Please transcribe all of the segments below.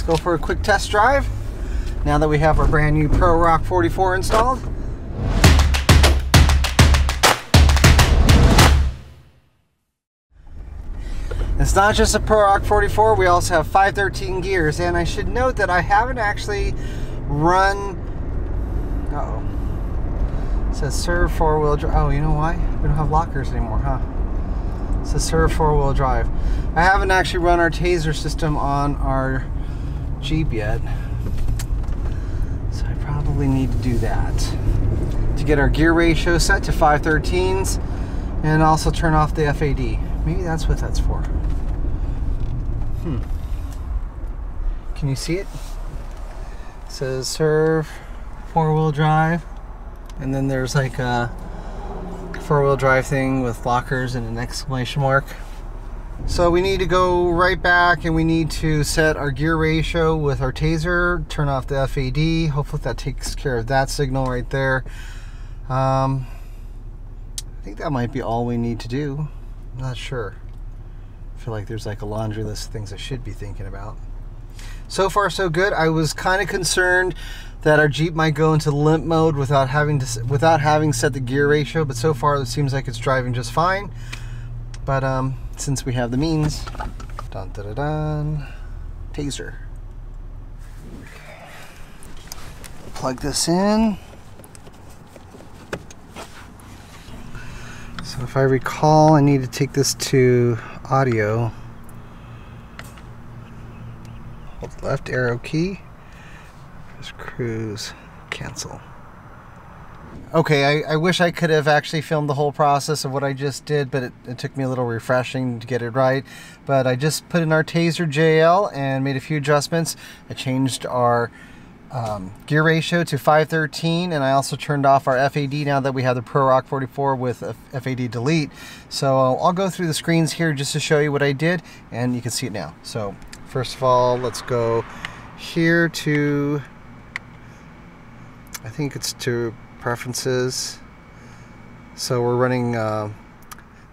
go for a quick test drive now that we have our brand new Pro Rock 44 installed. It's not just a Pro Rock 44, we also have 513 gears, and I should note that I haven't actually run, it says serve 4-wheel drive. Oh, you know why? We don't have lockers anymore, huh? It says serve 4-wheel drive. I haven't actually run our taser system on our Jeep yet, so I probably need to do that to get our gear ratio set to 513s and also turn off the FAD. Maybe that's what that's for. Can you see it? It says serve 4-wheel drive, and then there's like a 4-wheel drive thing with lockers and an exclamation mark. So we need to go right back and we need to set our gear ratio with our taser, turn off the FAD. Hopefully that takes care of that signal right there. I think that might be all we need to do. I'm not sure. I feel like there's like a laundry list of things I should be thinking about. So far so good. I was kind of concerned that our Jeep might go into limp mode without having set the gear ratio, but so far it seems like it's driving just fine. But since we have the means, dun, dun, dun, dun, taser. Plug this in. So if I recall, I need to take this to audio. Hold the left arrow key. Press cruise, cancel. Okay, I wish I could have actually filmed the whole process of what I just did, but it took me a little refreshing to get it right. But I just put in our Taser JL and made a few adjustments. I changed our gear ratio to 513, and I also turned off our FAD now that we have the Pro Rock 44 with a FAD delete. So I'll go through the screens here just to show you what I did, and you can see it now. So first of all, let's go here to, I think it's to preferences. So we're running the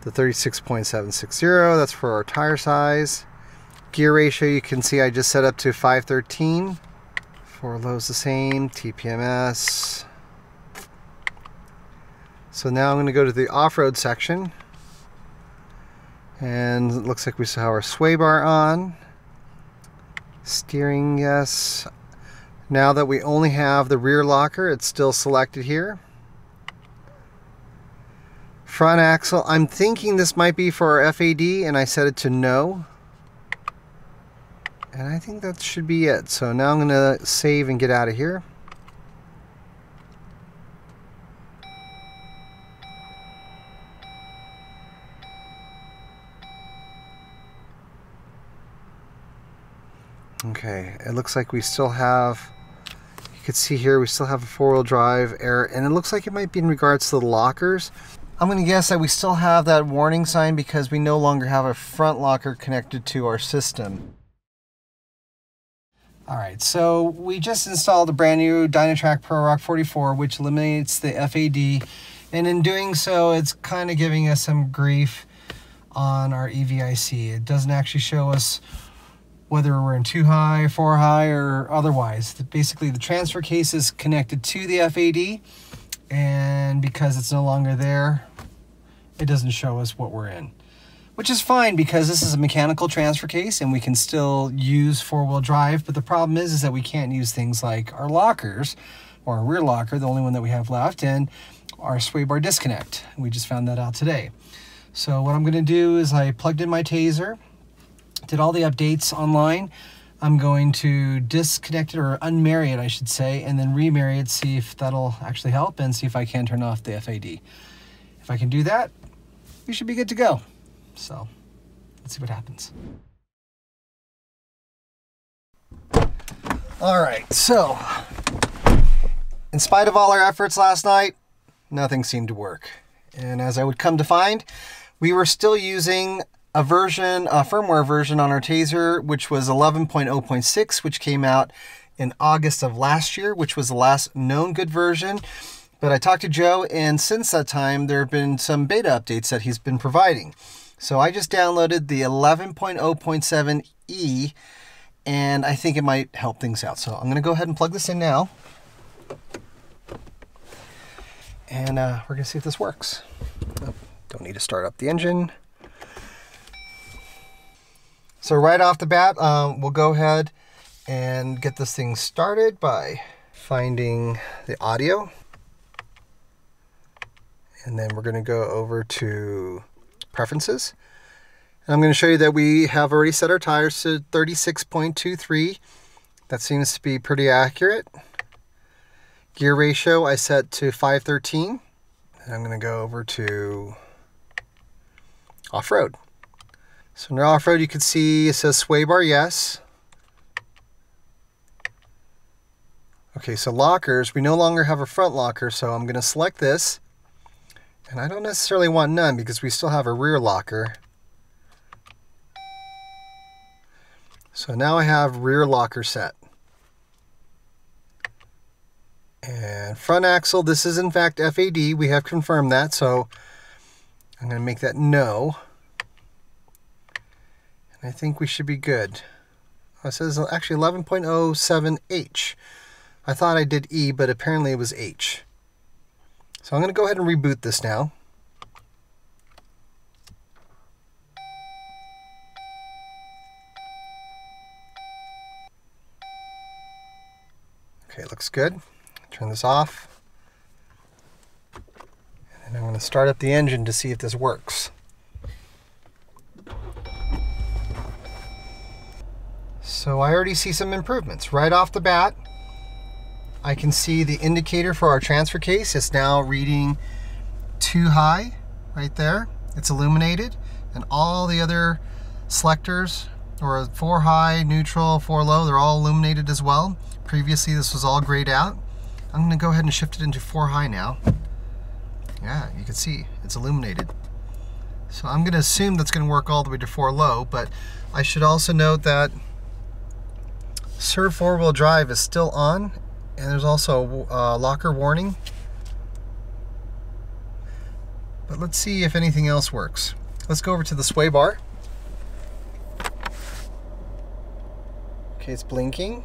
36.760. That's for our tire size. Gear ratio, you can see I just set up to 513. For lows the same, TPMS. So now I'm going to go to the off-road section, and it looks like we still have our sway bar on. Steering, yes. Now that we only have the rear locker, it's still selected here. Front axle, I'm thinking this might be for our FAD, and I set it to no. And I think that should be it. So now I'm going to save and get out of here. Okay, it looks like we still have, you can see here, we still have a 4-wheel drive error, and it looks like it might be in regards to the lockers. I'm going to guess that we still have that warning sign because we no longer have a front locker connected to our system. Alright, so we just installed a brand new Dynatrac Pro Rock 44, which eliminates the FAD, and in doing so, it's kind of giving us some grief on our EVIC. It doesn't actually show us whether we're in 2 high, 4 high, or otherwise. Basically, the transfer case is connected to the FAD, and because it's no longer there, it doesn't show us what we're in. Which is fine because this is a mechanical transfer case and we can still use 4-wheel drive, but the problem is that we can't use things like our lockers or our rear locker, the only one that we have left, and our sway bar disconnect. We just found that out today. So what I'm going to do is I plugged in my taser, did all the updates online. I'm going to disconnect it, or unmarry it I should say, and then remarry it, see if that'll actually help, and see if I can turn off the FAD. If I can do that, we should be good to go. So let's see what happens. Alright, so in spite of all our efforts last night, nothing seemed to work. And as I would come to find, we were still using a firmware version on our Taser, which was 11.0.6, which came out in August of last year, which was the last known good version. But I talked to Joe, and since that time, there have been some beta updates that he's been providing. So I just downloaded the 11.0.7e, and I think it might help things out. So I'm going to go ahead and plug this in now. And we're going to see if this works. Oh, don't need to start up the engine. So right off the bat, we'll go ahead and get this thing started by finding the audio. And then we're going to go over to preferences. And I'm going to show you that we have already set our tires to 36.23. That seems to be pretty accurate. Gear ratio I set to 513. And I'm going to go over to off-road. So in off-road you can see it says sway bar yes. Okay, so lockers, we no longer have a front locker, so I'm going to select this. And I don't necessarily want none because we still have a rear locker. So now I have rear locker set. And front axle, this is in fact FAD. We have confirmed that, so I'm going to make that no. And I think we should be good. Oh, it says actually 11.07H. I thought I did E, but apparently it was H. So I'm going to go ahead and reboot this now. Okay, looks good. Turn this off. And I'm going to start up the engine to see if this works. So I already see some improvements. Right off the bat, I can see the indicator for our transfer case. It's now reading 2 high right there. It's illuminated. And all the other selectors, or 4 high, neutral, 4 low, they're all illuminated as well. Previously this was all grayed out. I'm going to go ahead and shift it into 4 high now. Yeah, you can see it's illuminated. So I'm going to assume that's going to work all the way to 4 low, but I should also note that Serve 4-wheel drive is still on, and there's also a locker warning. But let's see if anything else works. Let's go over to the sway bar. Okay, it's blinking.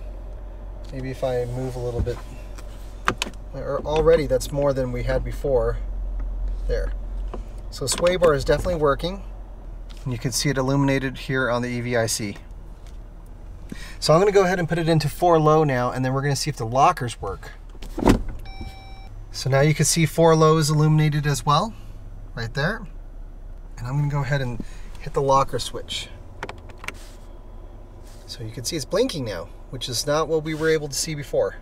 Maybe if I move a little bit. Already that's more than we had before. There. So sway bar is definitely working. And you can see it illuminated here on the EVIC. So I'm going to go ahead and put it into 4 low now, and then we're going to see if the lockers work. So now you can see 4 low is illuminated as well, right there. And I'm going to go ahead and hit the locker switch. So you can see it's blinking now, which is not what we were able to see before.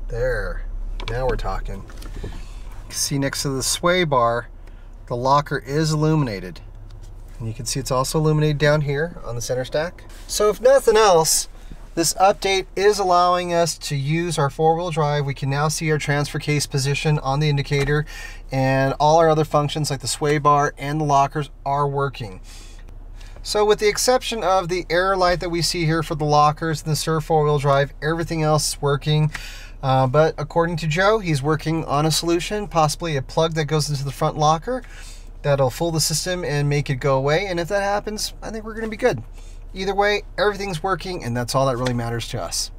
There, now we're talking. You can see next to the sway bar, the locker is illuminated. And you can see it's also illuminated down here on the center stack. So if nothing else, this update is allowing us to use our 4-wheel drive. We can now see our transfer case position on the indicator, and all our other functions like the sway bar and the lockers are working. So with the exception of the error light that we see here for the lockers and the Serve 4-wheel drive, everything else is working. But according to Joe, he's working on a solution, possibly a plug that goes into the front locker that'll fool the system and make it go away. And if that happens, I think we're going to be good. Either way, everything's working, and that's all that really matters to us.